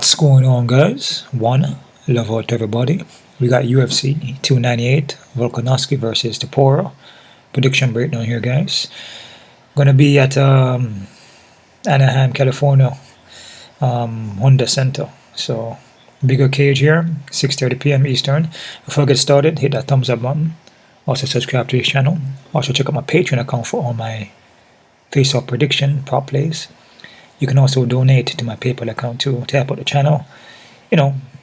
What's going on, guys? One, love out to everybody. We got UFC 298, Volkanovski versus Topuria. Prediction breakdown here, guys. Gonna be at Anaheim, California, Honda Center. So, bigger cage here, 6:30 p.m. Eastern. Before I get started, hit that thumbs up button. Also, subscribe to this channel. Also, check out my Patreon account for all my face-off prediction prop plays. You can also donate to my PayPal account to help out the channel,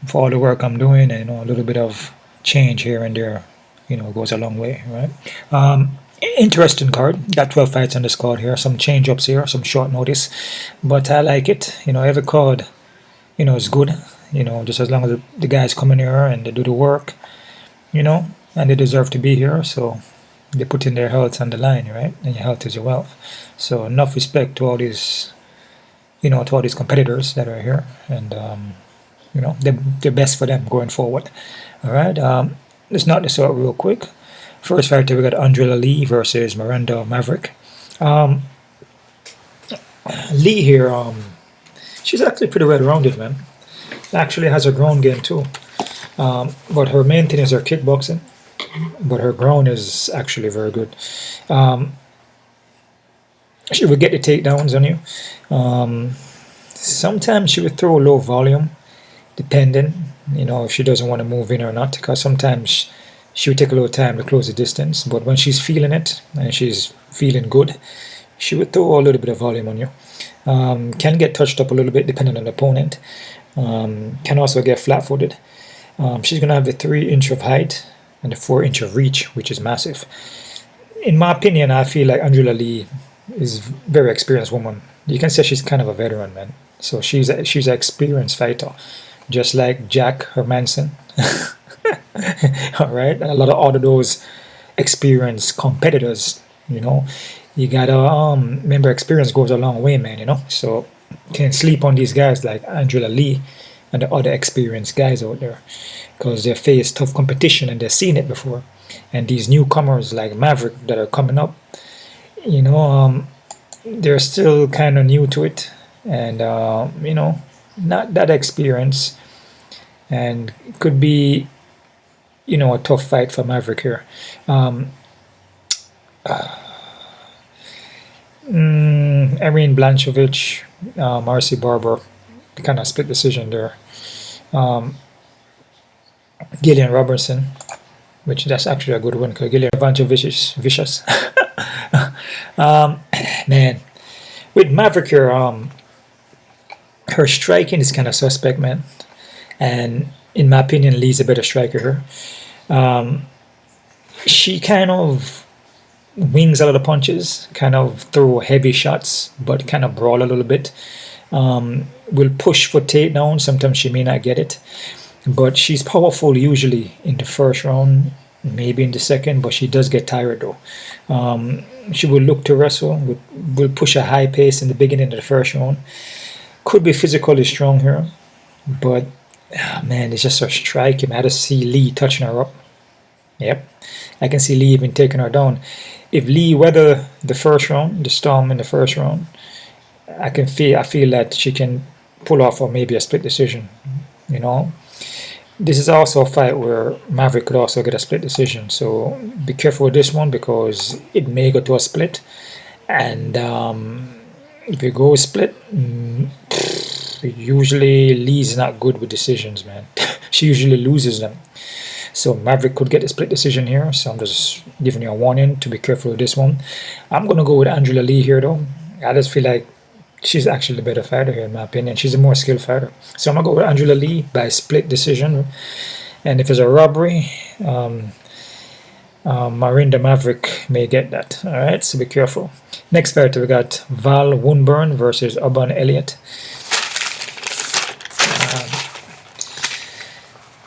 for all the work I'm doing, and a little bit of change here and there, goes a long way, right? Interesting card. Got 12 fights on this card here. Some change ups here, some short notice, but I like it. Every card, is good. Just as long as the guys come in here and they do the work, and they deserve to be here. So they put in their health on the line, right? And your health is your wealth. So enough respect to all these. To all these competitors that are here, and they're best for them going forward. All right, let's knock this out real quick. First fighter, we got Andrea Lee versus Miranda Maverick. Lee here, she's actually pretty well-rounded, man. Actually has a ground game too, but her main thing is her kickboxing, but her ground is actually very good. She would get the takedowns on you. Sometimes she would throw low volume, depending, if she doesn't want to move in or not, because sometimes she would take a little time to close the distance. But when she's feeling it and she's feeling good, she would throw a little bit of volume on you. Can get touched up a little bit depending on the opponent. Can also get flat-footed. She's going to have the 3-inch of height and the 4-inch of reach, which is massive. In my opinion, I feel like Andrea Lee is a very experienced woman. You can say she's kind of a veteran, man. So she's an experienced fighter, just like Jack Hermansson. All right, a lot of all of those experienced competitors. You gotta remember, experience goes a long way, man. So can't sleep on these guys like Andrea Lee and the other experienced guys out there, because they face tough competition and they've seen it before. And these newcomers like Maverick that are coming up, they're still kind of new to it, and not that experienced, and could be a tough fight for Maverick here. Erin Blanchevich, Marcy Barber, kind of split decision there. Gillian Robertson, which that's actually a good one, because Gillian Blanchevich is vicious. Man, with Maverick here, her striking is kind of suspect, man, and in my opinion, Lee's a better striker here. She kind of wings a lot of punches, kind of throw heavy shots, but kind of brawl a little bit. Will push for takedown. Sometimes she may not get it, but she's powerful usually in the first round, maybe in the second, but she does get tired though. She will look to wrestle, will push a high pace in the beginning of the first round. Could be physically strong here, but man, it's just her striking. I had to see Lee touching her up. Yep, I can see Lee even taking her down. If Lee weather the first round, the storm in the first round, I feel that she can pull off or maybe a split decision. This is also a fight where Maverick could also get a split decision, so be careful with this one, because it may go to a split, and if it goes split, usually Lee's not good with decisions, man. She usually loses them. So Maverick could get a split decision here, so I'm just giving you a warning to be careful with this one. I'm going to go with Andrea Lee here, though. I just feel like she's actually the better fighter here, in my opinion. She's a more skilled fighter. So I'm going to go with Andrea Lee by split decision. And if it's a robbery, Miranda Maverick may get that. All right, so be careful. Next fighter, we got Val Woodburn versus Oban Elliott.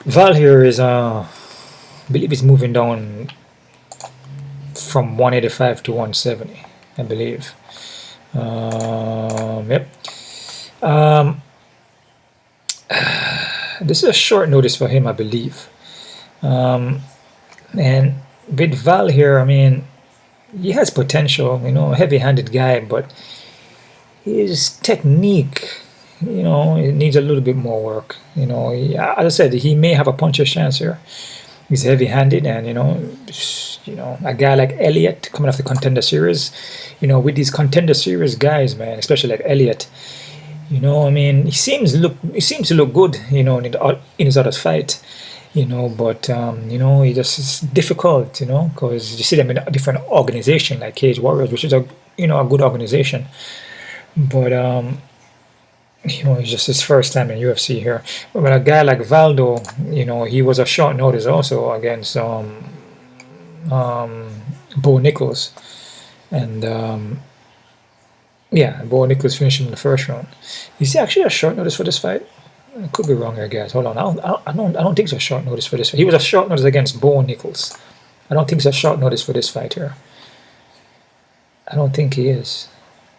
Val here is, I believe he's moving down from 185 to 170, I believe. Yep. This is a short notice for him, I believe. And with Val here, I mean, he has potential, heavy-handed guy, but his technique it needs a little bit more work. As I said, he may have a puncher's chance here. He's heavy-handed, and a guy like Elliott coming off the Contender Series, with these Contender Series guys, man, especially like Elliott, he seems to look good, in his other fight, but he just is difficult, because you see them in a different organization like Cage Warriors, which is a good organization, but it's just his first time in UFC here. But a guy like Valdo, he was a short notice also against Bo Nichols, and Bo Nichols finished him in the first round. Is he actually a short notice for this fight? I could be wrong here, guys. Hold on, I don't think it's a short notice for this fight. He was a short notice against Bo Nichols. I don't think it's a short notice for this fight here. I don't think he is.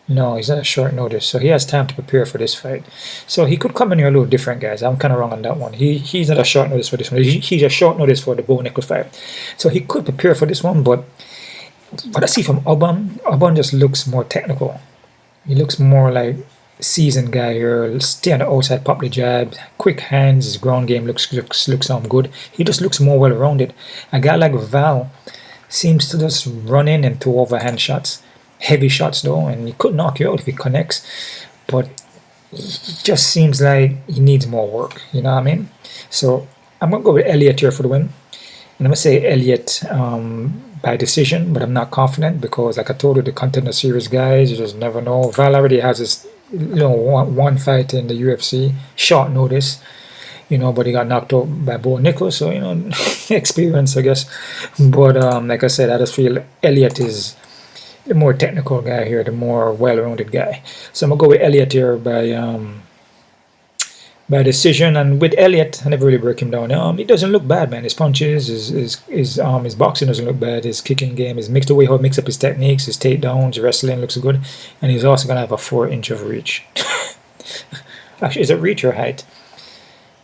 No, he's not a short notice, so he has time to prepare for this fight. So he could come in here a little different, guys. I'm kind of wrong on that one. He's not a short notice for this one. He's a short notice for the Bo Nichols fight. So he could prepare for this one, but what I see from Oban just looks more technical. He looks more like seasoned guy here. Stay on the outside, pop the jab, quick hands. His ground game looks good. He just looks more well-rounded. A guy like Val seems to just run in and throw overhand shots. Heavy shots though, and he could knock you out if he connects, but he just seems like he needs more work, you know what I mean? So I'm gonna go with Elliott here for the win, and I'm gonna say Elliott by decision, but I'm not confident because, like I told you, the Contender Series guys, you just never know. Val already has his one fight in the UFC, short notice, but he got knocked out by Bo Nichols, so experience, I guess. But like I said, I just feel Elliott is the more technical guy here, the more well-rounded guy. So I'm gonna go with Elliott here by decision. And with Elliott, I never really break him down. He doesn't look bad, man. His punches, his boxing doesn't look bad. His kicking game, the way how he mix up his techniques, his takedowns, wrestling looks good. And he's also gonna have a 4-inch of reach. Actually, is it reach or height?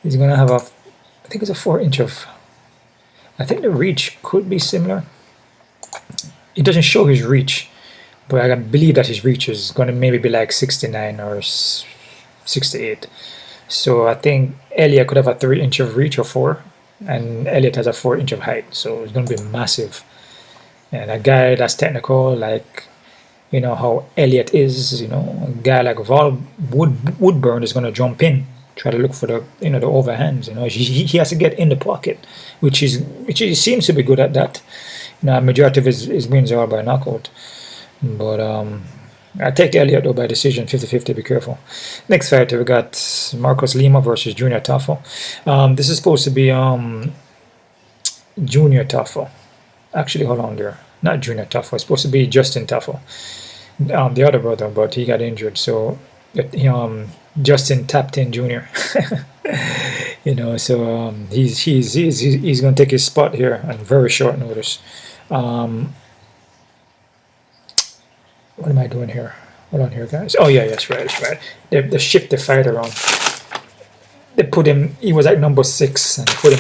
He's gonna have I think it's a 4-inch of. I think the reach could be similar. It doesn't show his reach, but I believe that his reach is going to maybe be like 69 or 68. So I think Elliott could have a 3-inch of reach or 4, and Elliott has a 4-inch of height. So it's going to be massive. And a guy that's technical, like how Elliott is, a guy like Val Woodburn is going to jump in, try to look for the the overhands. He has to get in the pocket, which he seems to be good at that. Majority of his wins are by knockout. But I take Elliott though by decision, 50-50, be careful. Next fighter, we got Marcos Lima versus Junior Tafo. This is supposed to be Junior Tafo. Actually, hold on there. Not Junior Tafo. It's supposed to be Justin Tafo. The other brother, but he got injured. So Justin tapped in Junior. So he's going to take his spot here on very short notice. What am I doing here? Hold on here, guys. Oh yeah, that's right. They shift the fight around. They put him. He was at number 6, and they put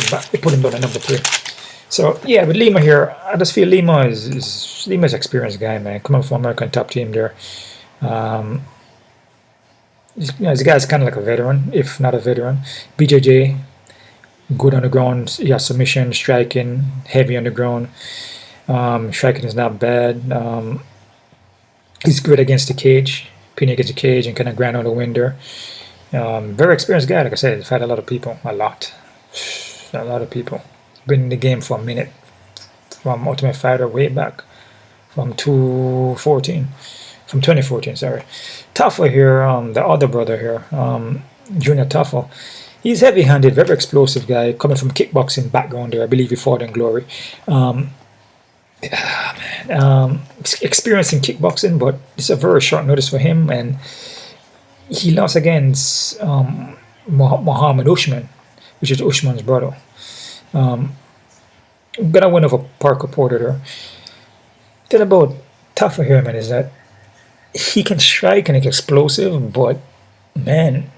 him down at number 3. So yeah, with Lima here, I just feel Lima's an experienced guy, man. Coming from American top team there. This guy's kind of like a veteran, if not a veteran. BJJ, good on the ground. He has submission, striking, heavy on the ground. Striking is not bad. He's good against the cage, pinning against the cage and kind of grind on the wind there. Very experienced guy, like I said. He's fought a lot of people, a lot of people. Been in the game for a minute, from Ultimate Fighter way back, from 2014, sorry. Tafo here, the other brother here, Junior Tafo. He's heavy-handed, very explosive guy, coming from kickboxing background there. I believe he fought in Glory. Experience in kickboxing, but it's a very short notice for him, and he lost against Muhammad Usman, which is Usman's brother. Gonna win over Parker Porter there. The thing about Tafo here, man, is that he can strike and he's explosive, but man,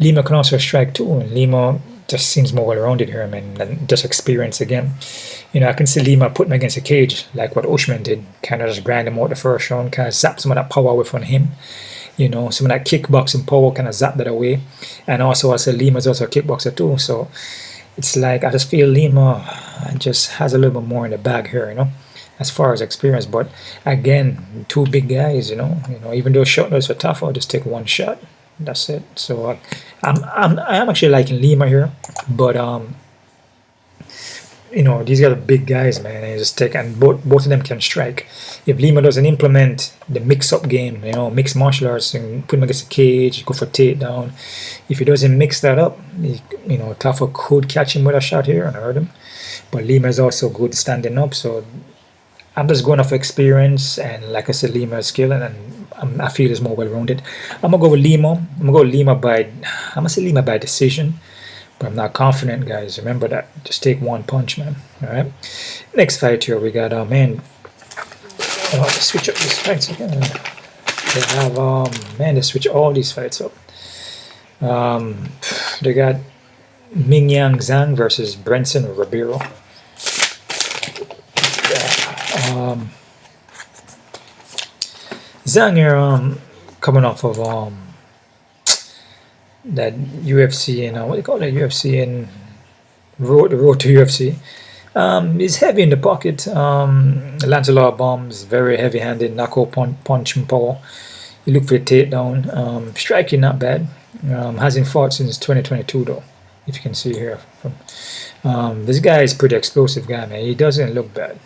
Lima can also strike too, and Lima just seems more well-rounded here, man, and just experience again. I can see Lima put him against a cage like what Usman did, kind of just grind him out the first round, kind of zap some of that power away from him. You know, some of that kickboxing power kind of zap that away. And also, I said Lima's also a kickboxer too. So it's like I just feel Lima just has a little bit more in the bag here, you know, as far as experience. But again, two big guys, you know, even though shot notes are tough, I'll just take one shot. That's it. So I'm actually liking Lima here, but you know, these guys are big guys, man. And you just take, and both of them can strike. If Lima doesn't implement the mix-up game, you know, mixed martial arts and put him against the cage, go for takedown. If he doesn't mix that up, you know, Tafa could catch him with a shot here and hurt him. But Lima is also good standing up, so I'm just going off experience, and like I said, Lima is skill, and I feel is more well-rounded. I'm gonna go with Lima. I'm gonna say Lima by decision. But I'm not confident, guys. Remember that. Just take one punch, man. All right. Next fight here, we got man. Oh, let's switch up these fights again. They have man. They switch all these fights up. They got Mingyang Zhang versus Brendson Ribeiro. Zhang here, coming off of that UFC and what do you call it? UFC and road to UFC. He's heavy in the pocket. Lands a lot of bombs. Very heavy-handed. Knockout punch and power. You look for a takedown. Striking not bad. Hasn't fought since 2022 though. If you can see here. This guy is pretty explosive guy, man. He doesn't look bad.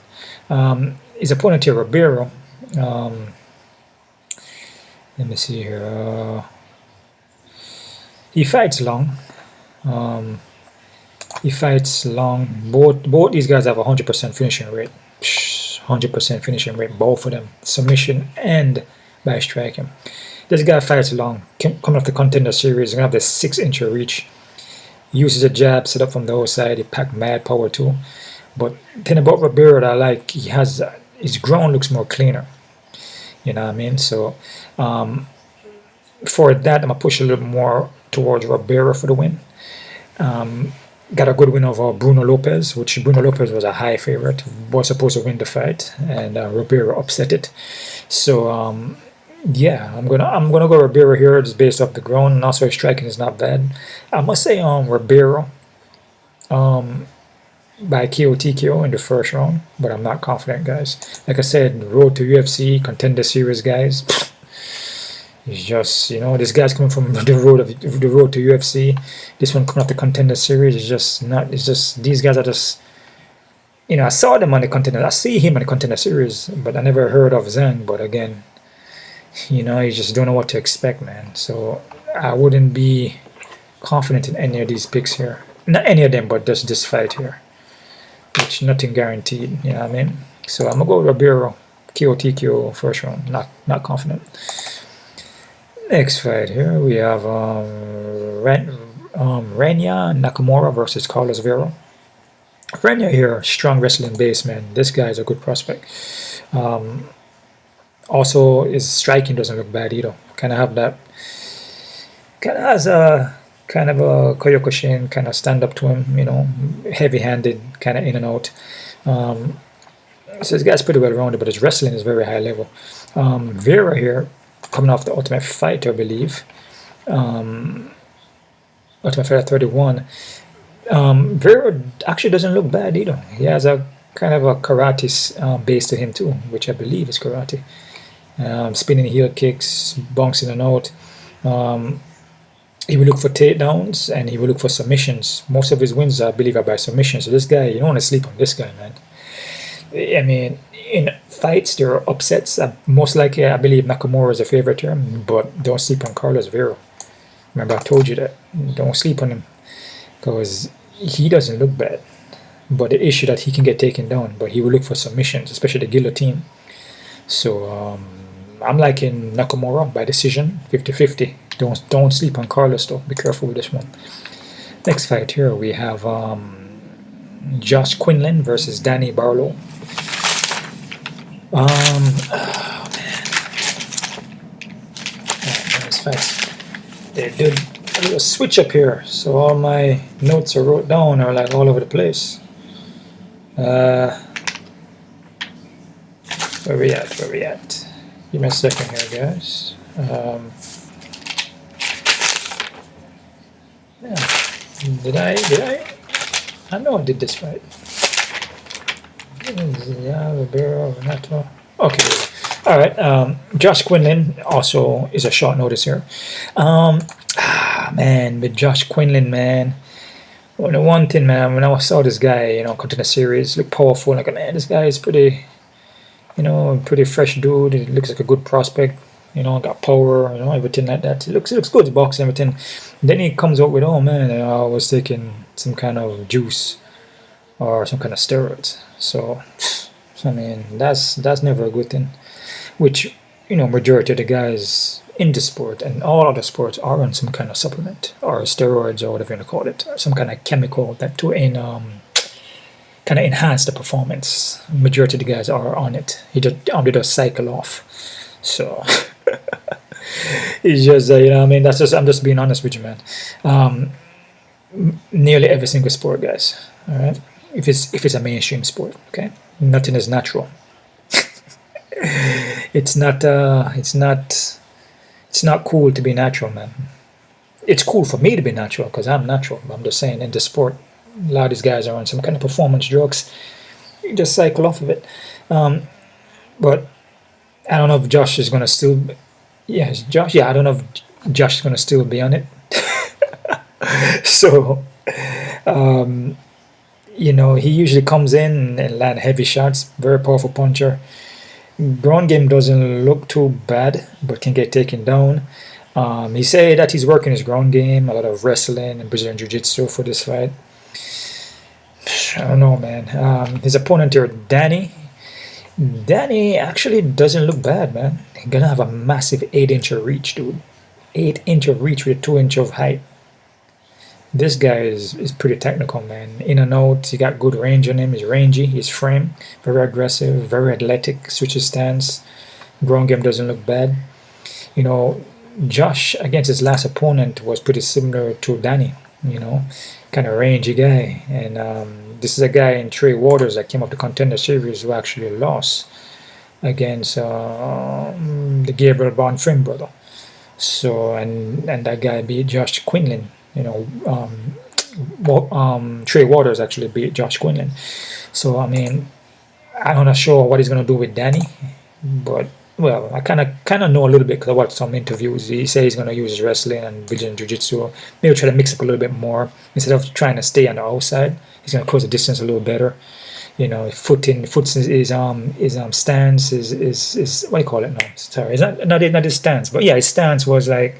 His opponent here, Ribeiro. Let me see here. He fights long. Both these guys have 100% finishing rate. 100% finishing rate, both of them. Submission and by striking. This guy fights long. Coming off the Contender Series, he's going to have the 6-inch reach. Uses a jab set up from the outside. He packed mad power too. But the thing about Ribeiro that I like, he has his ground looks more cleaner. You know what I mean? So for that, I'm going to push a little more towards Ribeiro for the win. Got a good win over Bruno Lopez, which Bruno Lopez was a high favorite, was supposed to win the fight, and Ribeiro upset it. So yeah, I'm gonna go Ribeiro here, just based off the ground, and also his striking is not bad. I must say Ribeiro by KO TKO in the first round, but I'm not confident, guys. Like I said, road to UFC, Contender Series, guys. It's just, you know, this guy's coming from the road to UFC. This one coming off the Contender Series is just not. It's just these guys are just, you know, I saw them on the Contender. I see him on the Contender Series, but I never heard of Zhang. But again, you know, you just don't know what to expect, man. So I wouldn't be confident in any of these picks here. Not any of them, but just this fight here, which nothing guaranteed. You know what I mean? So I'm gonna go Ribeiro, KO TKO first round. Not confident. Next fight here, we have Rinya Nakamura versus Carlos Vera. Rinya here, strong wrestling base, man. This guy is a good prospect. Also, his striking doesn't look bad either. Kind of have that. Kind of has a kind of a Kyokushin kind of stand up to him. You know, heavy-handed, kind of in and out. So this guy's pretty well rounded, but his wrestling is very high level. Vera here, coming off the Ultimate Fighter, I believe. Ultimate Fighter 31. Vera actually doesn't look bad either. He has a kind of a karate base to him too, which I believe is karate. Spinning heel kicks, bouncing and out. He will look for takedowns and he will look for submissions. Most of his wins, I believe, are by submissions. So this guy, you don't want to sleep on this guy, man. I mean, in fights, there are upsets. Most likely, I believe Nakamura is a favorite here, but don't sleep on Carlos Vera. Remember, I told you that. Don't sleep on him, because he doesn't look bad. But the issue that he can get taken down, but he will look for submissions, especially the guillotine. So I'm liking Nakamura by decision, 50-50. Don't sleep on Carlos though. Be careful with this one. Next fight here, we have Josh Quinlan versus Danny Barlow. Oh man, these fights. They did a little switch up here, so all my notes are wrote down are like all over the place. Where we at? Give me a second here, guys. Yeah. Did I? I know I did this fight. Yeah, Ribeiro, Renato. Okay. All right. Josh Quinlan also is a short notice here. Man, with Josh Quinlan, man. Well, the one thing, man, when I saw this guy, come to the series, look powerful. Like, man, this guy is pretty, pretty fresh dude. It looks like a good prospect. Got power, everything like that. It looks good, boxing, everything. Then he comes out with, oh man, I was taking some kind of juice or some kind of steroids. So I mean, that's never a good thing. Which, majority of the guys in the sport and all other sports are on some kind of supplement or steroids or whatever you want to call it, or some kind of chemical that to kind of enhance the performance. Majority of the guys are on it. They just cycle off. So it's just I mean, I'm just being honest with you, man. Nearly every single sport, guys. All right, if it's a mainstream sport, okay, nothing is natural. It's not cool to be natural, man. It's cool for me to be natural because I'm natural. But I'm just saying, in the sport, a lot of these guys are on some kind of performance drugs. You just cycle off of it. But I don't know if Josh is gonna still. Yeah, Josh. Yeah, I don't know if Josh is gonna still be on it. So, he usually comes in and land heavy shots. Very powerful puncher. Ground game doesn't look too bad, but can get taken down. He said that he's working his ground game, a lot of wrestling and Brazilian Jiu-Jitsu for this fight. I don't know, man. His opponent here, Danny. Danny actually doesn't look bad, man. He's gonna have a massive 8-inch reach, dude. 8-inch of reach with a 2-inch of height. This guy is pretty technical, man. In and out, he got good range on him. He's rangy, he's frame, very aggressive, very athletic, switches stance. Ground game doesn't look bad. Josh against his last opponent was pretty similar to Danny, kind of rangy guy. And this is a guy in Trey Waters that came up the Contender Series who actually lost against the Gabriel Bonfim brother. So, and that guy beat Josh Quinlan. Trey Waters actually beat Josh Quinlan. So, I mean, I'm not sure what he's going to do with Danny, but, well, I kind of know a little bit because I watched some interviews. He says he's going to use his wrestling and Brazilian Jiu-Jitsu. Maybe try to mix up a little bit more. Instead of trying to stay on the outside, he's going to close the distance a little better. Foot his stance is what do you call it now? Sorry, it's not his stance, but yeah, his stance was like,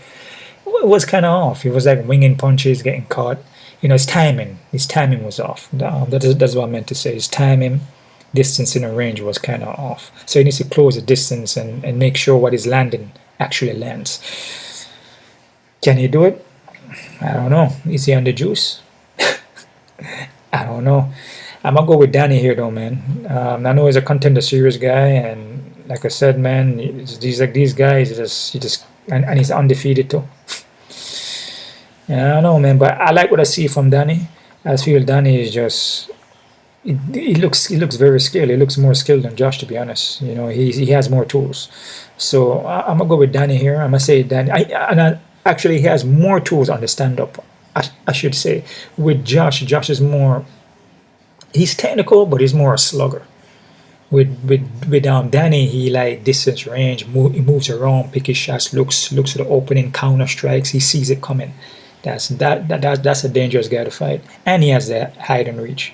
it was kind of off. He was like winging punches, getting caught. His timing was off. That's what I meant to say. His timing, distance in a range was kind of off. So he needs to close the distance and make sure what he's landing actually lands. Can he do it? I don't know. Is he on the juice? I don't know. I'm gonna go with Danny here, though, man. I know he's a Contender Series guy, and like I said, man, these guys, and he's undefeated too. Yeah, I don't know, man, but I like what I see from Danny. I feel Danny is just he looks very skilled. He looks more skilled than Josh, to be honest. He has more tools. So I'm gonna go with Danny here. I'm gonna say Danny. Actually, he has more tools on the stand-up. I should say. With Josh is more. He's technical, but he's more a slugger. With Danny, he like distance range. He moves around, pick his shots, looks for the opening, counter strikes. He sees it coming. That's a dangerous guy to fight, and he has that height and reach,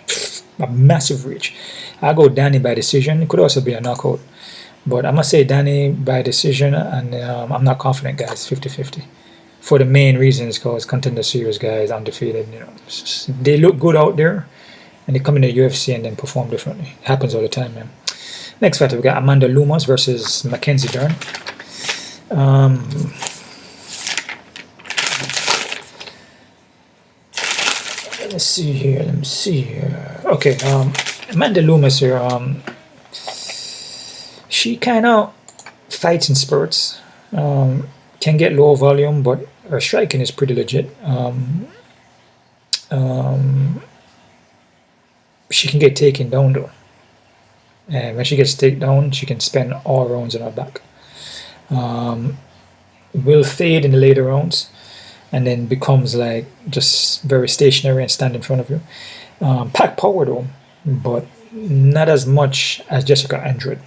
a massive reach. I go Danny by decision. It could also be a knockout, but I'm gonna say Danny by decision, and I'm not confident, guys. 50-50. For the main reasons, because Contender Series guys undefeated. They look good out there, and they come in the UFC and then perform differently. It happens all the time, man. Next fight, we got Amanda Lumas versus Mackenzie Dern. Let me see here. Okay, Amanda Lumas here. She kind of fights in spurts. Can get low volume, but her striking is pretty legit. She can get taken down though. And when she gets taken down, she can spend all rounds on her back. will fade in the later rounds, and then becomes like just very stationary and stand in front of you. Pack power though, but not as much as Jessica Andrade,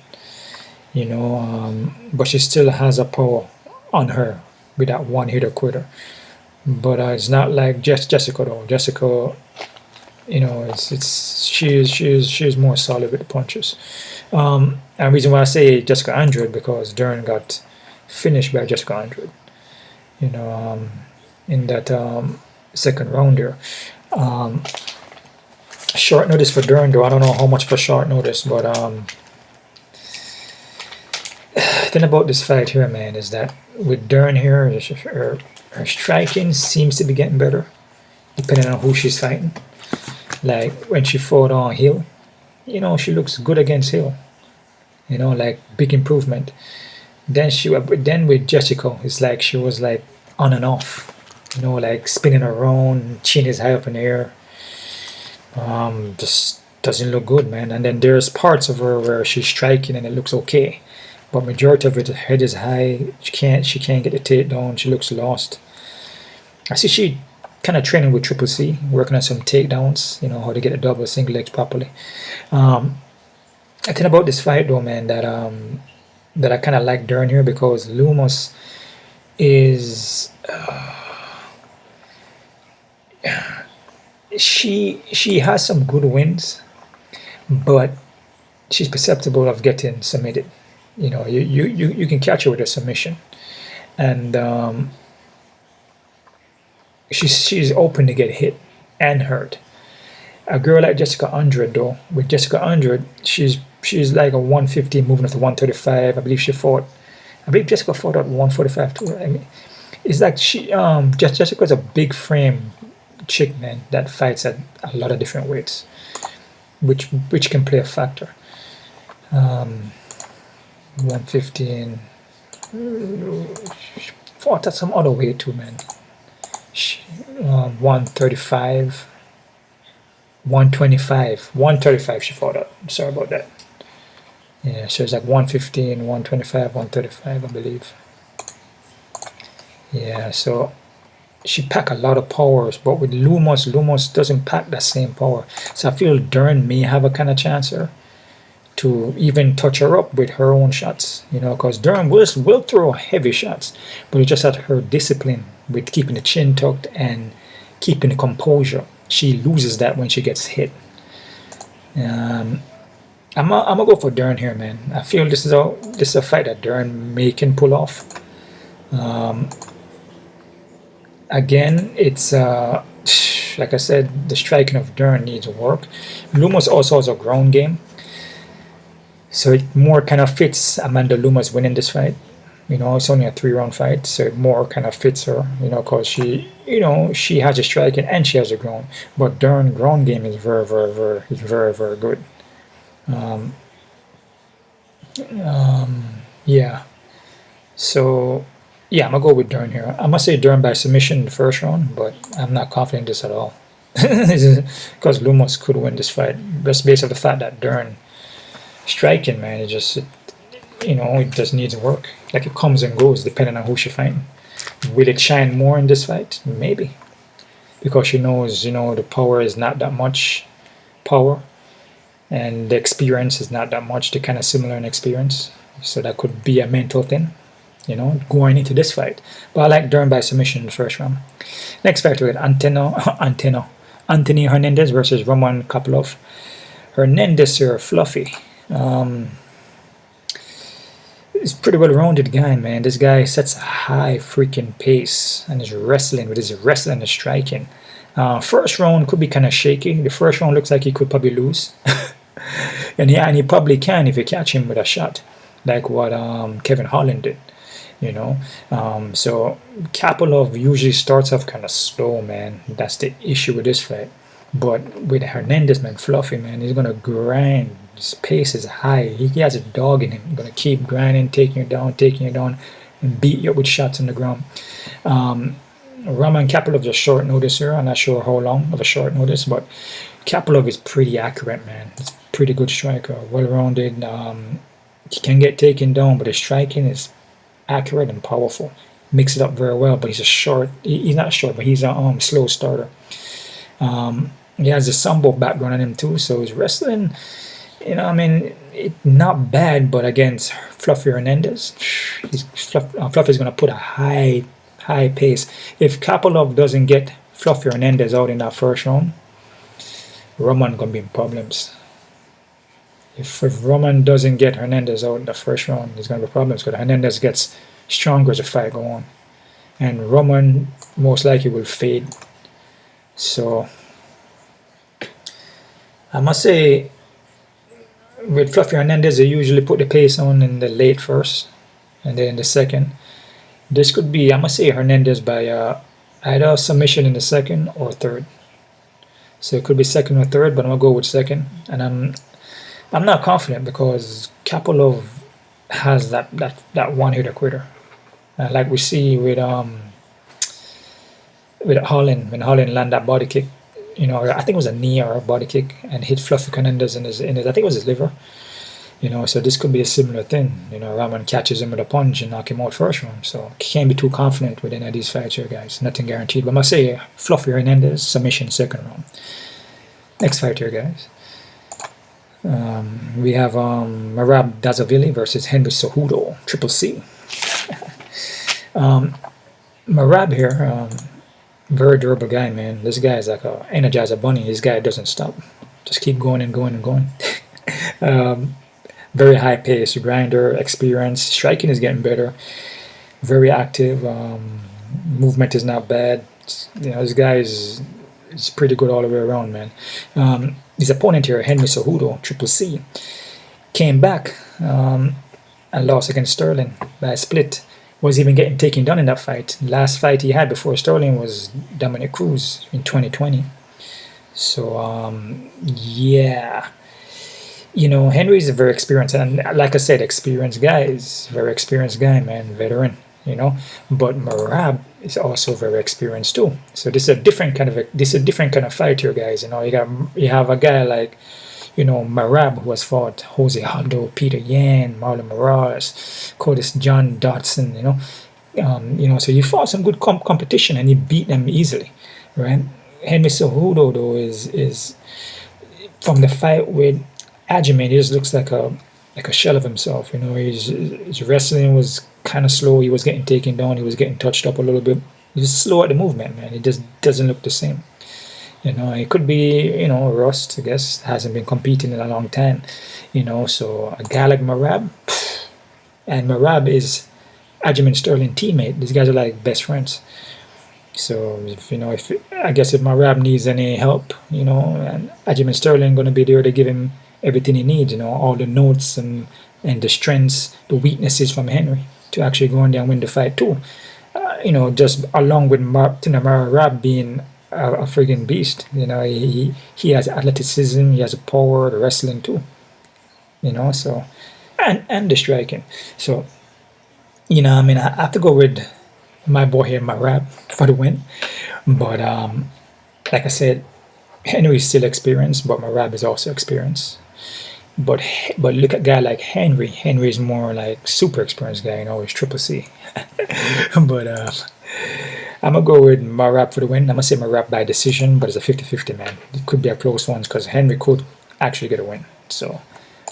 you know. But she still has a power on her with that one hitter quitter. But it's not like Jessica though. Jessica, you know, she's more solid with the punches. And the reason why I say Jessica Andrade, because Dern got finished by Jessica Andrade, you know, in that second round there. Short notice for Dern though. I don't know how much for short notice, but the thing about this fight here, man, is that with Dern here, her striking seems to be getting better, depending on who she's fighting. Like when she fought on Hill, you know, she looks good against Hill. You know, like big improvement. Then with Jessica, it's like she was like on and off. You know, like spinning around, chin is high up in the air. Just doesn't look good, man. And then there's parts of her where she's striking and it looks okay, but majority of it, the head is high. She can't get the takedown. She looks lost. I see she kind of training with Triple C, working on some takedowns. You know, how to get a double single legs properly. I think about this fight though, man, that I kind of like Dern here, because Lumos is she has some good wins, but she's perceptible of getting submitted. You know, you can catch her with a submission, and she's open to get hit and hurt. A girl like Jessica Andrade though, with Jessica Andrade, she's like a 150 moving up to 135. I believe Jessica fought at 145 too. I mean, it's like Jessica's a big frame chick, man, that fights at a lot of different weights, which can play a factor. 115, fought at some other weight too, man. 135, 135 she fought at. Sorry about that. Yeah, so it's like 115, 125, 135, I believe. Yeah, so she pack a lot of powers, but with Lumos doesn't pack that same power. So I feel Dern may have a kind of chance here to even touch her up with her own shots, you know, because Dern will throw heavy shots, but it's just at her discipline with keeping the chin tucked and keeping the composure. She loses that when she gets hit. I'm gonna go for Dern here, man. I feel this is a fight that Dern can pull off. Again, it's like I said, the striking of Dern needs work. Lumos also has a ground game, so it more kind of fits Amanda Lumos winning this fight. You know, it's only a 3-round fight, so it more kind of fits her. You know, because she has a striking and she has a ground, but Dern ground game is very good. Yeah. So yeah, I'm gonna go with Dern here. I must say Dern by submission in the first round, but I'm not confident in this at all. Because Lumos could win this fight, just based on the fact that Dern striking, man, it just needs work. Like, it comes and goes depending on who she fighting. Will it shine more in this fight? Maybe, because she knows, the power is not that much power, and the experience is not that much. They're kind of similar in experience, so that could be a mental thing, going into this fight. But I like Dern by submission in the first round. Next fight, we had Anthony Hernandez versus Roman Kopylov. Hernandez here, fluffy. He's a pretty well-rounded guy, man. This guy sets a high freaking pace and is wrestling with his wrestling and striking. First round could be kind of shaky. The first round looks like he could probably lose. and he probably can if you catch him with a shot, like what Kevin Holland did. So Kopylov usually starts off kind of slow, man. That's the issue with this fight. But with Hernandez, man, fluffy, man, he's gonna grind. His pace is high. He has a dog in him. He's gonna keep grinding, taking you down, and beat you up with shots on the ground. Roman Kopylov is a short notice here. I'm not sure how long of a short notice, but Kopylov is pretty accurate, man. He's a pretty good striker, well-rounded. He can get taken down, but his striking is accurate and powerful. mix it up very well. But he's a short. He's not short, but he's a slow starter. He has a sambo background on him too, so his wrestling, I mean, not bad. But against Fluffy Hernandez, Fluffy's gonna put a high pace. If Kapolov doesn't get Fluffy Hernandez out in that first round, Roman gonna be in problems. If Roman doesn't get Hernandez out in the first round, there's gonna be problems because Hernandez gets stronger as the fight go on, and Roman most likely will fade. So I must say, with Fluffy Hernandez, they usually put the pace on in the late first, and then in the second. This could be, I must say, Hernandez by either submission in the second or third. So it could be second or third, but I'm gonna go with second. And I'm not confident because Kapolov has that one hitter quitter, like we see with Holland, when Holland landed that body kick. I think it was a knee or a body kick, and hit Fluffy Hernandez in his I think it was his liver. So this could be a similar thing. Roman catches him with a punch and knock him out first round. So can't be too confident with any of these fights here, guys. Nothing guaranteed. But I must say, Fluffy Hernandez submission second round. Next fight here, guys. We have Merab Dvalishvili versus Henry Cejudo, Triple C. Merab here. Very durable guy, man. This guy is like a Energizer bunny. This guy doesn't stop. Just keep going and going and going. Very high pace, grinder, experience. Striking is getting better. Very active. Movement is not bad. This guy is pretty good all the way around, man. His opponent here, Henry Cejudo, Triple C, came back and lost against Sterling by a split. Was even getting taken down in that fight. Last fight he had before Sterling was Dominic Cruz in 2020. So yeah, Henry's a very experienced, and like I said, experienced guy. Is very experienced guy, man, veteran. But Merab is also very experienced too. So this is a different kind of fight here, guys. You have a guy like Merab, who has fought Jose Aldo, Peter Yan, Marlon Moraes, Curtis John Dodson, so you fought some good competition and you beat them easily, right? Henry Cejudo, though, is from the fight with Aljamain, he just looks like a shell of himself. His wrestling was kind of slow. He was getting taken down. He was getting touched up a little bit. He was slow at the movement, man. It just doesn't look the same. It could be, rust, I guess, hasn't been competing in a long time, so a guy like Merab, and Merab is Aljamain Sterling teammate. These guys are like best friends. So, if Merab needs any help, and Aljamain Sterling going to be there to give him everything he needs, all the notes and the strengths, the weaknesses from Henry to actually go in there and win the fight too. Just along with Merab being a friggin' beast. He has athleticism, he has a power, the wrestling too. So and the striking. So I have to go with my boy here, Merab, for the win. But like I said, Henry is still experienced, but Merab is also experienced. But look at a guy like Henry. Henry is more like super experienced guy, he's Triple C. But I'm going to go with Merab for the win. I'm going to say Merab by decision, but it's a 50-50, man. It could be a close one because Henry could actually get a win. So,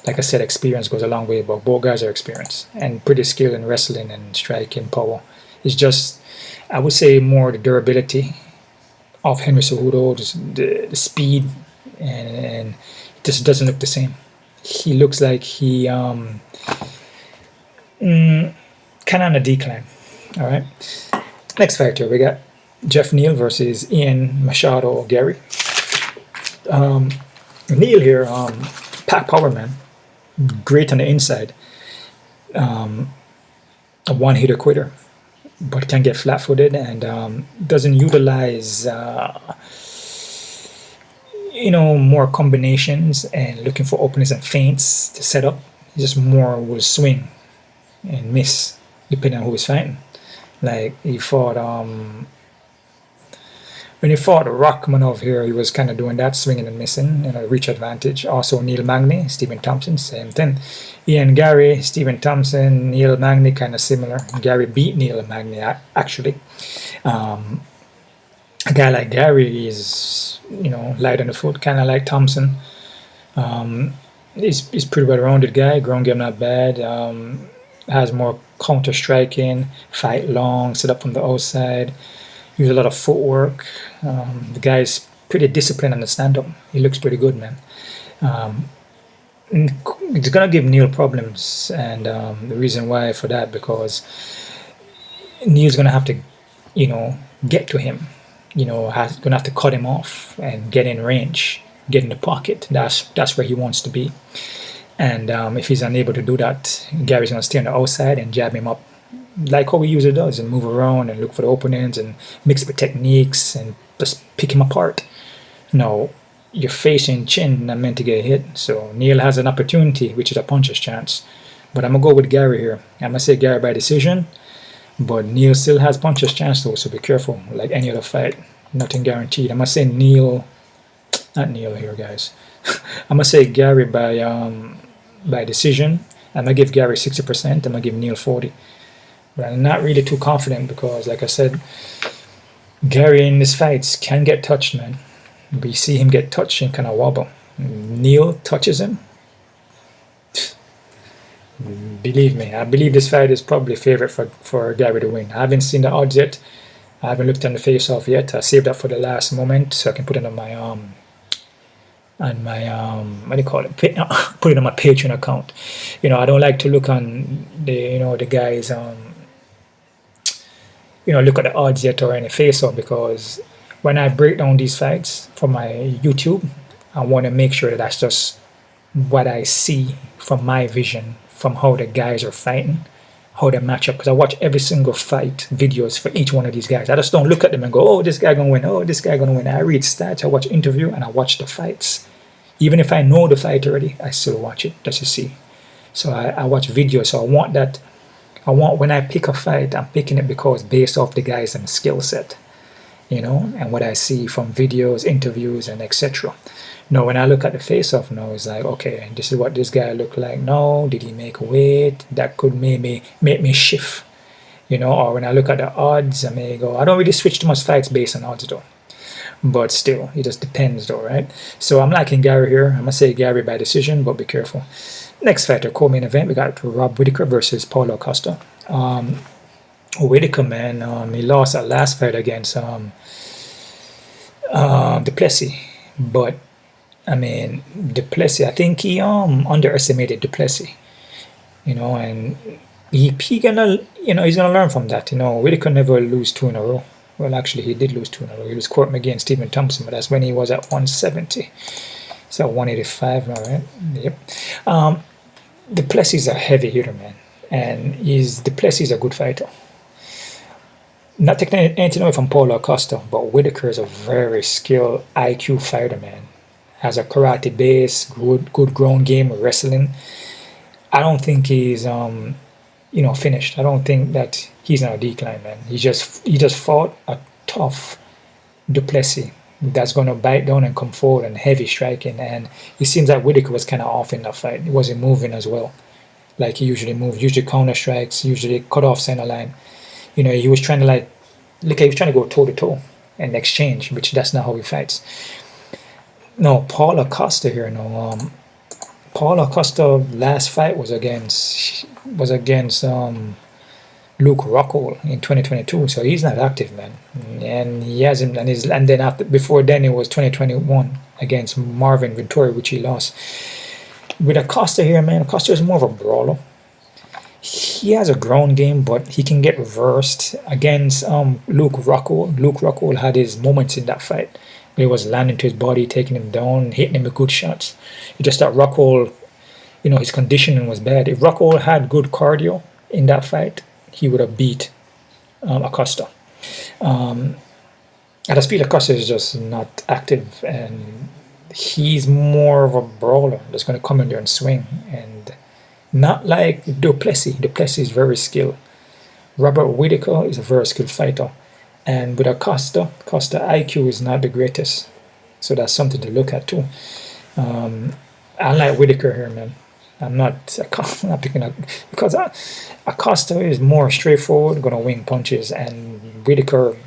like I said, experience goes a long way, but both guys are experienced and pretty skilled in wrestling and striking power. It's just, I would say, more the durability of Henry Cejudo, just the speed, and it just doesn't look the same. He looks like he kind of on a decline. All right. Next fight here, we got Jeff Neal versus Ian Machado Garry. Neal here, pack power, man. Great on the inside. A one-hitter quitter, but can get flat-footed and doesn't utilize, more combinations and looking for openings and feints to set up. He just more will swing and miss depending on who he's fighting. Like he fought When he fought Rachmanov here, he was kind of doing that, swinging and missing, reach advantage. Also, Neil Magny, Stephen Thompson, same thing. Ian Gary, Stephen Thompson, Neil Magny, kind of similar. Gary beat Neil Magny, actually. A guy like Gary is, light on the foot, kind of like Thompson. He's pretty well-rounded guy, ground game not bad. Has more counter-striking, fight long, set up from the outside. Use a lot of footwork. The guy's pretty disciplined on the stand-up. He looks pretty good, man. It's gonna give Neil problems, and the reason why for that, because Neil's gonna have to, get to him. Gonna have to cut him off and get in range, get in the pocket. That's where he wants to be. And if he's unable to do that, Gary's gonna stay on the outside and jab him up, like how he usually does, and move around and look for the openings and mix with techniques and just pick him apart. No, you're facing chin not meant to get hit, so Neil has an opportunity, which is a puncher's chance. But I'm gonna go with Gary here. I'm gonna say Gary by decision, but Neil still has puncher's chance though, so be careful. Like any other fight, nothing guaranteed. I'm gonna say not Neil here, guys. I'm gonna say Gary by decision. I'm gonna give Gary 60%. I'm gonna give Neil 40%. But I'm not really too confident because, like I said, Gary in his fights can get touched, man. We see him get touched and kind of wobble. Neil touches him. Believe me, I believe this fight is probably favorite for Gary to win. I haven't seen the odds yet. I haven't looked on the face-off yet. I saved that for the last moment so I can put it on my what do you call it? Put it on my Patreon account. I don't like to look on the guys look at the odds yet or any face-off, because when I break down these fights for my YouTube, I want to make sure that that's just what I see from my vision, from how the guys are fighting, how they match up. Because I watch every single fight videos for each one of these guys. I just don't look at them and go, oh, this guy gonna win, oh, this guy gonna win. I read stats, I watch interview, and I watch the fights. Even if I know the fight already, I still watch it just to see. So I watch videos. So I want that. When I pick a fight, I'm picking it because based off the guys and skill set, and what I see from videos, interviews, and etc. Now, when I look at the face-off now, it's like, okay, this is what this guy look like now. Did he make weight? That could maybe make me shift, or when I look at the odds, I may go, I don't really switch too much fights based on odds though. But still, it just depends though, right? So I'm liking Gary here. I'm going to say Gary by decision, but be careful. Next fighter, co-main event, we got Rob Whittaker versus Paulo Costa. Whittaker, man, he lost that last fight against Duplessis. But, I mean, Duplessis, I think he underestimated Duplessis. And he's gonna learn from that. Whittaker never lose 2 in a row. Well, actually, he did lose 2 in a row. He was Court McGee and Stephen Thompson, but that's when he was at 170. So 185 now, right? Yep. Duplessis is a heavy hitter, man. And Duplessis is a good fighter. Not taking anything away from Paulo Costa, but Whittaker is a very skilled IQ fighter, man. Has a karate base, good ground game, wrestling. I don't think he's finished. I don't think that he's on a decline, man. He just fought a tough Duplessis that's going to bite down and come forward and heavy striking. And it seems like Whittaker was kind of off in that fight. He wasn't moving as well like he usually moves. Usually counter strikes, usually cut off center line. He was trying to he was trying to go toe to toe and exchange, which that's not how he fights. No, Paulo Costa here. No, Paulo Costa last fight was against Luke Rockhold in 2022, so he's not active, man. And he hasn't, and then before then it was 2021 against Marvin Vettori, which he lost. With Acosta here, man, Acosta is more of a brawler. He has a ground game, but he can get reversed against Luke Rockhold. Luke Rockhold had his moments in that fight. He was landing to his body, taking him down, hitting him with good shots. It just that Rockhold, his conditioning was bad. If Rockhold had good cardio in that fight, he would have beat Acosta. I just feel Acosta is just not active, and he's more of a brawler that's going to come in there and swing, and not like Duplessis. Duplessis is very skilled. Robert Whittaker is a very skilled fighter, And with Acosta IQ is not the greatest. So that's something to look at too. I like Whittaker here, man. I'm not picking up because Acosta is more straightforward, gonna wing punches, and Whittaker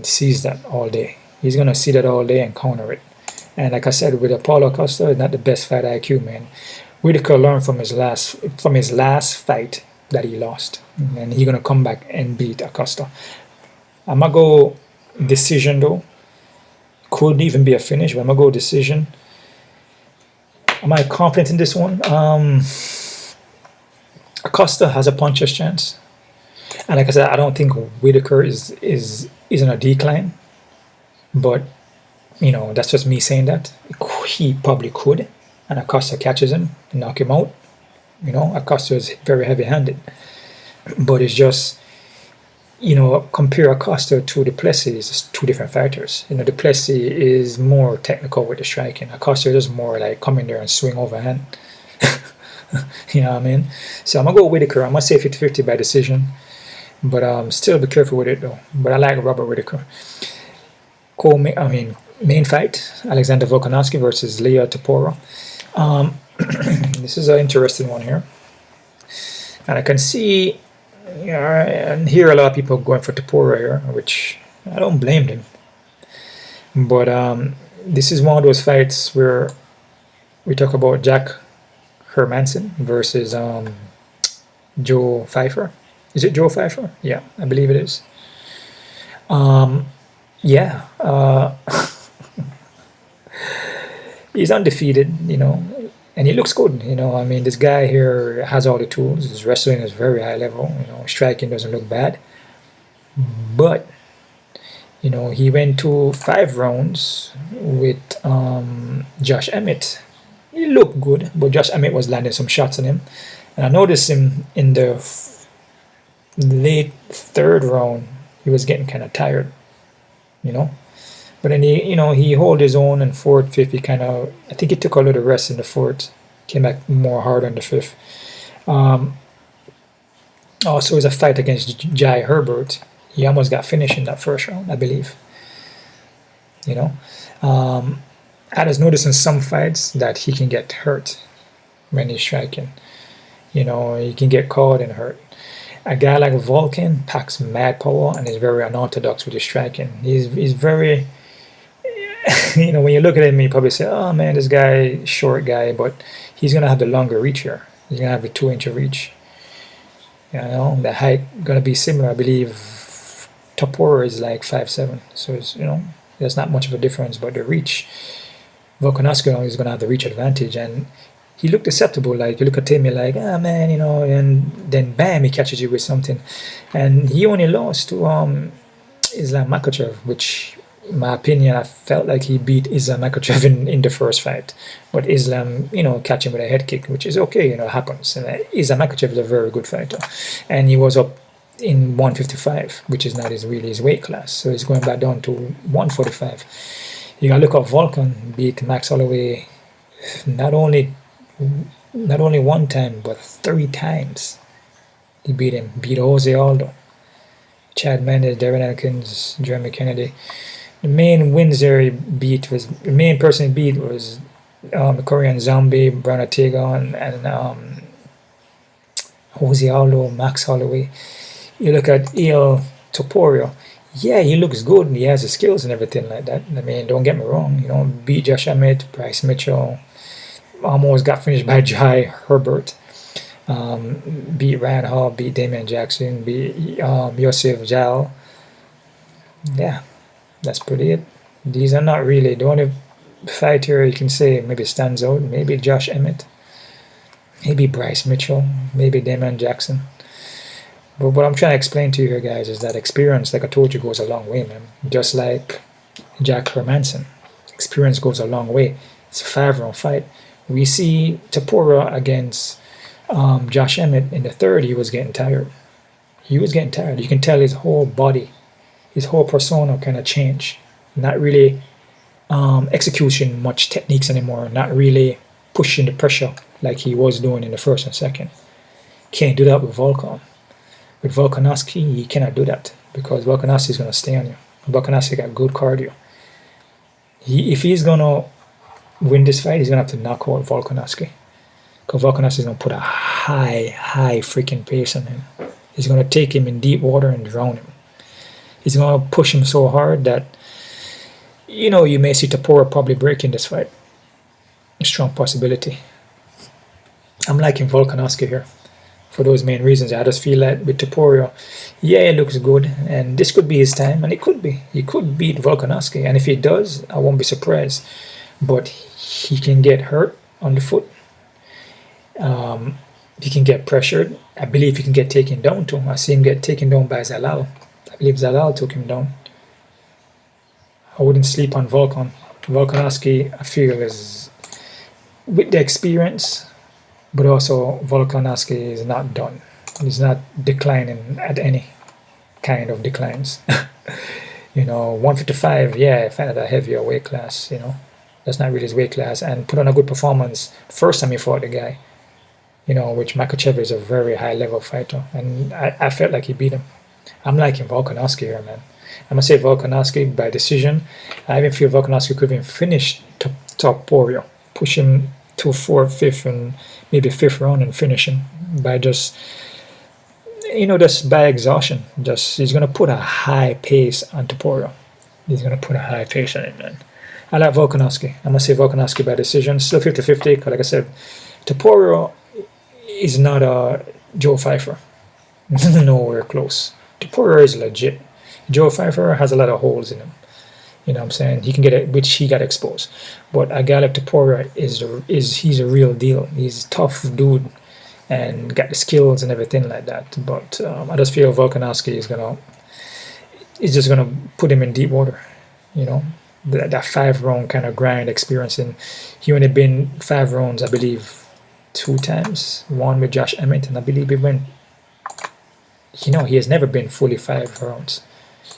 sees that all day. He's gonna see that all day and counter it. And like I said, with Paulo Acosta, not the best fight IQ, man. Whittaker learned from his last fight that he lost, and he's gonna come back and beat Acosta. I'm gonna go decision though. Could even be a finish, but I'm gonna go decision. Am I confident in this one? Acosta has a puncher's chance, and like I said, I don't think Whittaker is in a decline. But you know, that's just me saying that. He probably could, and Acosta catches him and knock him out. You know, Acosta is very heavy-handed, but it's just, you know, compare Acosta to Duplessis, it's two different fighters. You know, Duplessis is more technical with the striking. Acosta is more like come in there and swing overhand. You know what I mean? So I'm gonna go with Whittaker. I'm gonna say 50-50 by decision, but still be careful with it though. But I like Robert Whittaker. Main fight: Alexander Volkanovski versus Ilia Topuria. This is an interesting one here, and I can see, you know, and hear a lot of people going for Topuria here, which I don't blame them. But this is one of those fights where we talk about Jack Hermansson versus Joe Pyfer. Is it Joe Pyfer? Yeah, I believe it is. Yeah, he's undefeated, you know, and he looks good, you know. I mean, this guy here has all the tools. His wrestling is very high level, you know. Striking doesn't look bad, but you know, he went to 5 rounds with Josh Emmett. He looked good, but Josh Emmett was landing some shots on him, and I noticed him in the late 3rd round. He was getting kind of tired, you know. But then he held his own in 4th, 5th. He kind of, I think he took a little rest in the 4th, came back more hard on the 5th. Also, it was a fight against Jai Herbert. He almost got finished in that 1st round, I believe. You know, I was noticing some fights that he can get hurt when he's striking. You know, he can get caught and hurt. A guy like Volkan packs mad power and is very unorthodox with his striking. He's very, you know, when you look at him, you probably say, oh man, this guy, short guy, but he's going to have the longer reach here. He's going to have a 2-inch reach. You know, the height going to be similar. I believe Topuria is like 5'7", so it's, you know, there's not much of a difference, but the reach, Volkanovski is going to have the reach advantage, and he looked acceptable. Like, you look at him, you're like, ah, man, you know, and then bam, he catches you with something. And he only lost to Islam Makhachev, which, in my opinion, I felt like he beat Islam Makhachev in the 1st fight. But Islam, you know, catch him with a head kick, which is okay, you know, it happens. And Islam Makhachev is a very good fighter. And he was up in 155, which is not really his weight class. So he's going back down to 145. You gotta look up Volkan beat Max Holloway not only 1 time, but 3 times. He beat him. Beat Jose Aldo, Chad Mendes, Darren Elkins, Jeremy Kennedy. The main wins there he beat was, the main person he beat was the Korean Zombie, Brian Ortega, and Jose Aldo, Max Holloway. You look at El Topuria. Yeah, he looks good and he has the skills and everything like that. I mean, don't get me wrong. You know, beat Josh Emmett, Bryce Mitchell. Almost got finished by Jai Herbert. Beat Ryan Hall, beat Damian Jackson, beat Yosef Jal. Yeah, that's pretty it. These are not really the only fighter you can say maybe stands out. Maybe Josh Emmett, maybe Bryce Mitchell, maybe Damian Jackson. But what I'm trying to explain to you here, guys, is that experience, like I told you, goes a long way, man. Just like Jack Hermansson, experience goes a long way. It's a 5-round fight. We see Topuria against Josh Emmett in the 3rd. He was getting tired. He was getting tired. You can tell his whole body, his whole persona kind of changed. Not really execution much techniques anymore. Not really pushing the pressure like he was doing in the 1st and 2nd. Can't do that with Volkan. With Volkanovski, he cannot do that because Volkanovski is going to stay on you. Volkanovski got good cardio. If he's gonna win this fight, he's gonna have to knock out Volkanovski. Because Volkanovski is gonna put a high freaking pace on him. He's gonna take him in deep water and drown him. He's gonna push him so hard that, you know, you may see Topuria probably breaking this fight. A strong possibility. I'm liking Volkanovski here for those main reasons. I just feel that with Topuria, yeah, it looks good, and this could be his time, and it could be. He could beat Volkanovski, and if he does, I won't be surprised. But he can get hurt on the foot. He can get pressured. I believe he can get taken down too. I see him get taken down by Zalal. I believe Zalal took him down. I wouldn't sleep on Volkanovski, I feel, is with the experience, but also Volkanovski is not done. He's not declining at any kind of declines. You know, 155, yeah, fight at a heavier weight class, you know. That's not really his weight class, and put on a good performance first time he fought the guy, you know, which Makhachev is a very high level fighter, and I felt like he beat him. I'm liking Volkanovski here, man. I'm going to say Volkanovski by decision. I even feel Volkanovski could even finish Topuria, push him to 4th, 5th, and maybe 5th round and finish him by just, you know, just by exhaustion. Just, he's going to put a high pace on Topuria. He's going to put a high pace on him, man. I like Volkanovski. I'm going to say Volkanovski by decision. Still 50-50, because like I said, Topuria is not a Joe Pyfer. Nowhere close. Topuria is legit. Joe Pyfer has a lot of holes in him. You know what I'm saying? He can get it, which he got exposed. But a guy like Topuria he's a real deal. He's a tough dude and got the skills and everything like that. But I just feel Volkanovski is just gonna put him in deep water. You know, that 5-round kind of grind experience. And he only been 5 rounds, I believe, 2 times. One with Josh Emmett, and I believe he went. You know, he has never been fully 5 rounds.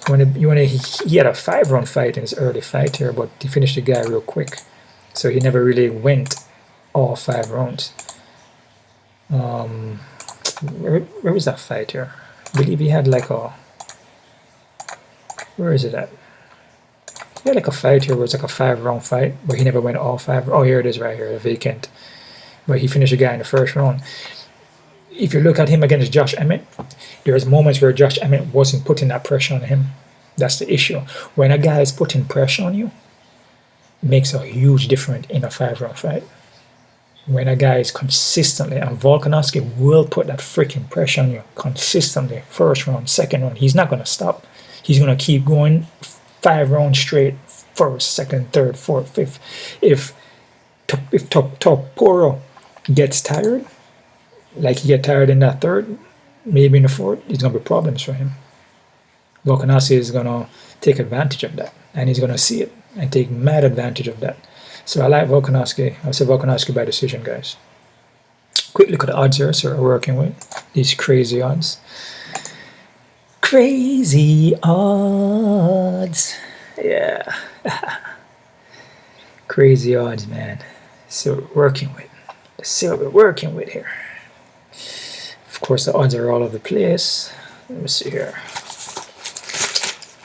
He had a 5-round fight in his early fight here, but he finished the guy real quick. So he never really went all 5 rounds. Where was that fight here? I believe he had like a... Where is it at? He had like a fight here where it's like a 5-round fight, but he never went all 5. Oh, here it is right here, the vacant. But he finished the guy in the 1st round. If you look at him against Josh Emmett, there's moments where Josh Emmett wasn't putting that pressure on him. That's the issue. When a guy is putting pressure on you, it makes a huge difference in a 5-round fight. When a guy is consistently, and Volkanovski will put that freaking pressure on you consistently, 1st round, 2nd round, he's not going to stop. He's going to keep going 5 rounds straight, 1st, 2nd, 3rd, 4th, 5th. If Topuria gets tired, like he get tired in that 3rd, maybe in the 4th, it's going to be problems for him. Volkanovski is going to take advantage of that, and he's going to see it and take mad advantage of that. So I like Volkanovski. I'll say Volkanovski by decision, guys. Quick look at the odds here, so we're working with these crazy odds. Crazy odds. Yeah. Crazy odds, man. So we're working with. Let's see what we're working with here. Of course, the odds are all over the place. Let me see here.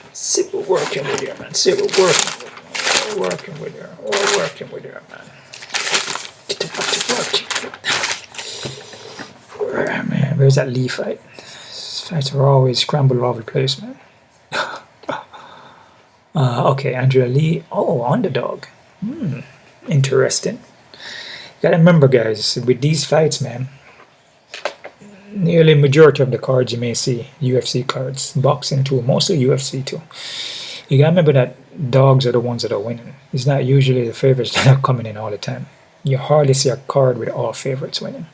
Let's see what we're working with here, man. See what we're working with. What we're working with here. What we're working with here, man. Get the fuck to work. Man, where's that Lee fight? These fights are always scrambled all over the place, man. Okay, Andrea Lee. Oh, underdog. Interesting. You gotta remember, guys, with these fights, man, nearly majority of the cards you may see, UFC cards, boxing too, mostly UFC too. You gotta remember that dogs are the ones that are winning. It's not usually the favorites that are coming in all the time. You hardly see a card with all favorites winning.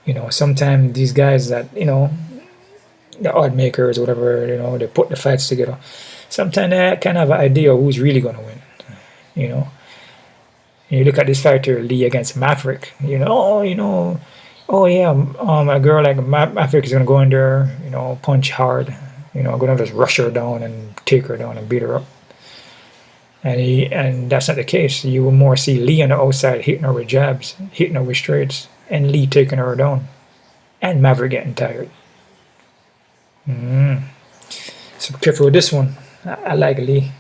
You know, sometimes these guys that, you know, the odd makers or whatever, you know, they put the fights together. Sometimes they kind of have an idea of who's really gonna win. You know, and you look at this fighter Lee against Maverick. You know, oh yeah, a girl like Maverick is gonna go in there, you know, punch hard, you know, gonna just rush her down and take her down and beat her up. And that's not the case. You will more see Lee on the outside hitting her with jabs, hitting her with straights, and Lee taking her down, and Maverick getting tired. So be careful with this one. I like Lee.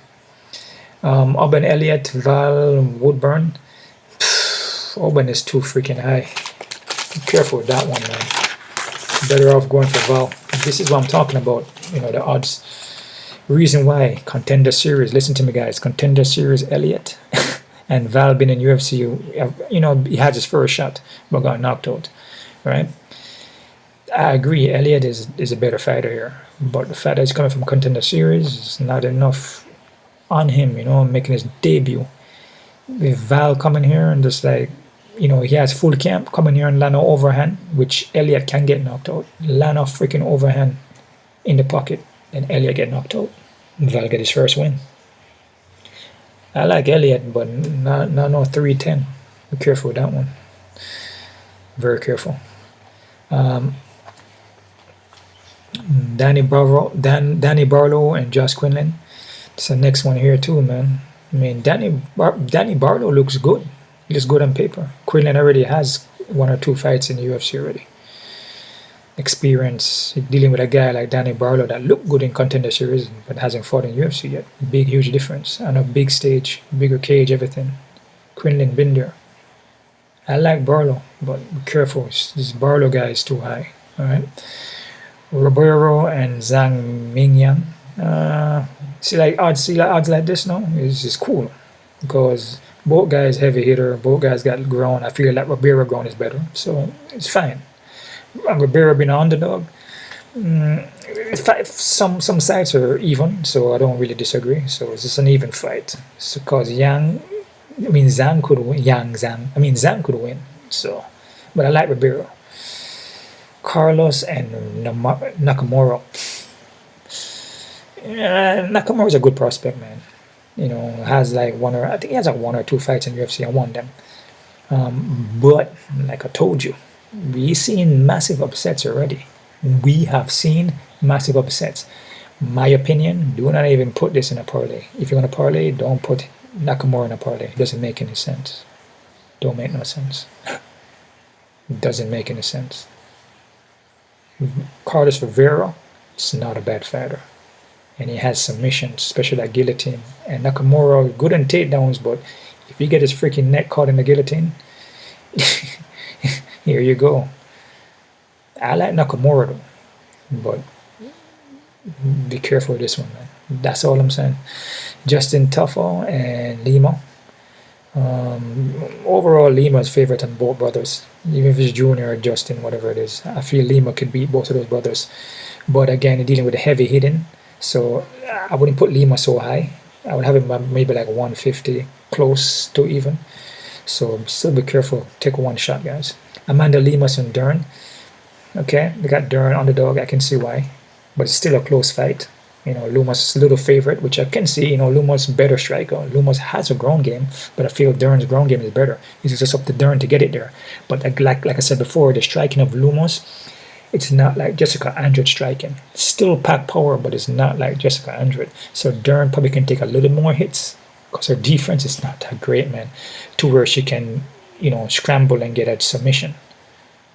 Oban Elliott, Val Woodburn. Oban is too freaking high. Be careful with that one, man. Better off going for Val. This is what I'm talking about. You know, the odds. Reason why Contender Series. Listen to me, guys. Contender Series Elliott and Val been in UFC. You know, he had his first shot, but got knocked out. Right? I agree. Elliott is a better fighter here, but the fact that he's coming from Contender Series is not enough on him. You know, making his debut. With Val coming here and just like, you know, he has full camp coming here and land an overhand, which Elliott can get knocked out. Land a freaking overhand in the pocket, and Elliott get knocked out. Val get his first win. I like Elliott, but not no 310. Be careful with that one. Very careful. Danny Barlow and Josh Quinlan. It's the next one here too, man. I mean, Danny Barlow looks good. He looks good on paper. Quinlan already has 1 or 2 fights in the UFC already. Experience dealing with a guy like Danny Barlow that looked good in Contender Series but hasn't fought in UFC yet. Big, huge difference. On a big stage, bigger cage, everything. Quinlan been there. I like Barlow, but be careful. This Barlow guy is too high. All right. Ribeiro and Zhang Mingyang. See odds like this now is cool because both guys heavy hitter, both guys got ground. I feel like Ribeiro ground is better, so it's fine. Ribeiro being an underdog. Some sides are even, so I don't really disagree. So it's just an even fight. So because Zhang could win. Zhang could win. So, but I like Ribeiro. Carlos and Nakamura. Nakamura is a good prospect, man. You know, has like I think he has like 1 or 2 fights in UFC and won them. But like I told you, we've seen massive upsets already. We have seen massive upsets. My opinion, do not even put this in a parlay. If you're gonna parlay, don't put Nakamura in a parlay. It doesn't make any sense. Don't make no sense. It doesn't make any sense. Carlos Rivera is not a bad fighter. And he has submissions, especially that guillotine. And Nakamura, good on takedowns, but if you get his freaking neck caught in the guillotine, here you go. I like Nakamura though, but be careful with this one, man. That's all I'm saying. Justin Toffo and Lima. Overall, Lima's favorite on both brothers. Even if it's Junior or Justin, whatever it is. I feel Lima could beat both of those brothers. But again, dealing with the heavy hitting. So I wouldn't put Lima so high. I would have him maybe like 150, close to even. So still be careful. Take one shot, guys. Amanda Lemus and Dern. Okay, they got Dern underdog. I can see why. But it's still a close fight. You know, Lumas is a little favorite, which I can see. You know, Lumas better striker. Lumas has a ground game, but I feel Dern's ground game is better. It's just up to Dern to get it there. But like I said before, the striking of Lumas, it's not like Jessica Andrade striking. Still pack power, but it's not like Jessica Andrade. So Dern probably can take a little more hits because her defense is not that great, man, to where she can, you know, scramble and get a submission.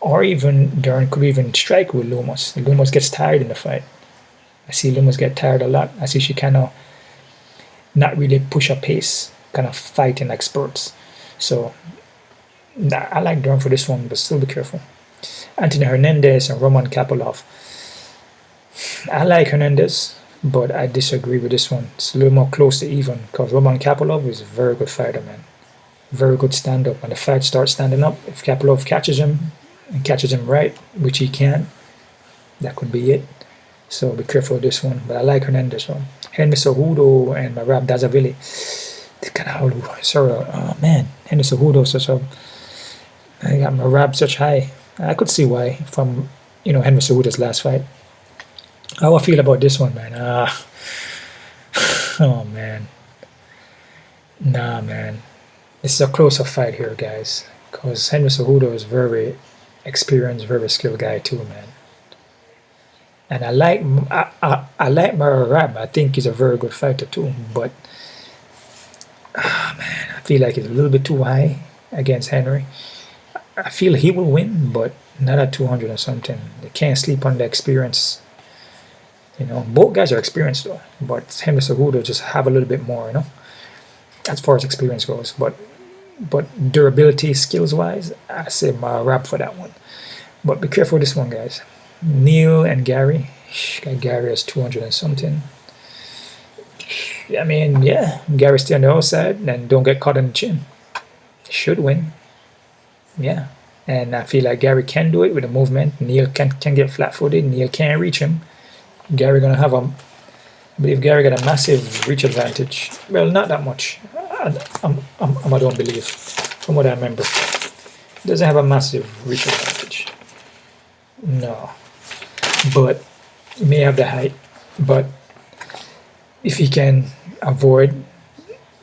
Or even Dern could even strike with Lumas. Lumas gets tired in the fight. I see Lumas get tired a lot. I see she kind of not really push a pace, kind of fighting like spurts. So I like Dern for this one, but still be careful. Anthony Hernandez and Roman Kapolov. I like Hernandez, but I disagree with this one. It's a little more close to even because Roman Kapolov is a very good fighter, man. Very good stand-up. When the fight starts standing up, if Kapolov catches him and catches him right, which he can, that could be it. So be careful with this one. But I like Hernandez one. Henry Cejudo and Merab Dvalishvili. Sorry, man. Henry Cejudo such a. I got Merab such high. I could see why from, you know, Henry Cejudo's last fight. How I feel about this one, man? Oh man. Nah, man. This is a closer fight here, guys. Because Henry Cejudo is very experienced, very skilled guy too, man. And I like Merab. I think he's a very good fighter too. But man, I feel like it's a little bit too high against Henry. I feel he will win, but not at 200 or something. They can't sleep on the experience You know, both guys are experienced though, but Henderson Cejudo just have a little bit more, you know, as far as experience goes. But durability, skills wise, I say Merab for that one. But be careful with this one, guys. Neil and Gary. Gary has 200 and something. I mean, yeah, Gary stay on the outside and don't get caught in the chin. Should win. Yeah. And I feel like Gary can do it with the movement. Neil can get flat-footed. Neil can't reach him. Gary gonna have I believe Gary got a massive reach advantage. Well, not that much. I don't believe, from what I remember. He doesn't have a massive reach advantage. No. But he may have the height. But if he can avoid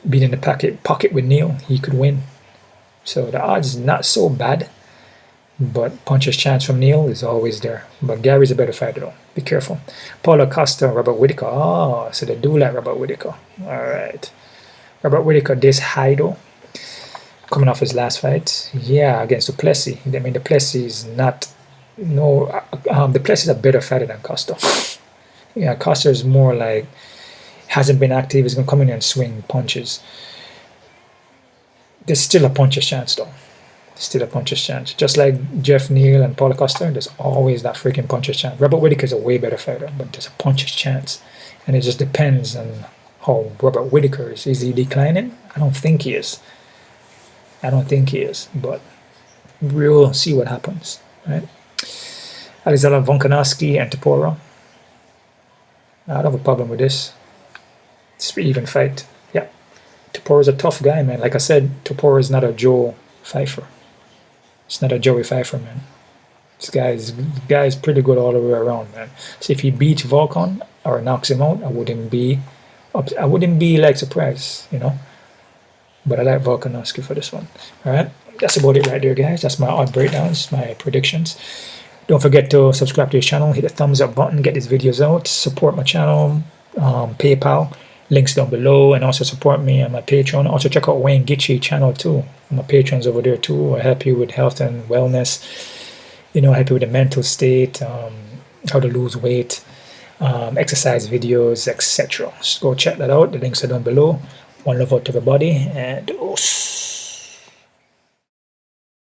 being in the pocket with Neil, he could win. So the odds is not so bad. But puncher's chance from Neil is always there. But Gary's a better fighter though. Be careful. Paulo Costa, Robert Whittaker. Oh, so they do like Robert Whittaker. Alright. Robert Whittaker, this high though. Coming off his last fight. Yeah, against Duplessis. I mean, Duplessis is not... No, Duplessis is a better fighter than Costa. Yeah, Costa is more like... Hasn't been active. He's going to come in here and swing punches. There's still a puncher's chance though. Still a puncher's chance. Just like Jeff Neal and Paulo Costa, there's always that freaking puncher's chance. Robert Whittaker is a way better fighter, but there's a puncher's chance. And it just depends on how Robert Whittaker is. Is he declining? I don't think he is. I don't think he is, but we'll see what happens, right? Alexander Volkanovski and Topuria. I don't have a problem with this. It's an even fight. Yeah. Topuria is a tough guy, man. Like I said, Topuria is not a Joe Pyfer. It's not a Joey Pyfer, man. This guy is pretty good all the way around, man. So if he beats Volkan or knocks him out, I wouldn't be like surprised, you know. But I like Volkanovski for this one. All right, that's about it right there, guys. That's my odd breakdowns, my predictions. Don't forget to subscribe to this channel, hit the thumbs up button, get these videos out, support my channel, PayPal. Links down below, and also support me on my Patreon. Also check out Wayne Gaethje channel too. My patrons over there too. I help you with health and wellness. You know, I help you with the mental state, how to lose weight, exercise videos, etc. Just go check that out. The links are down below. One love out to everybody, and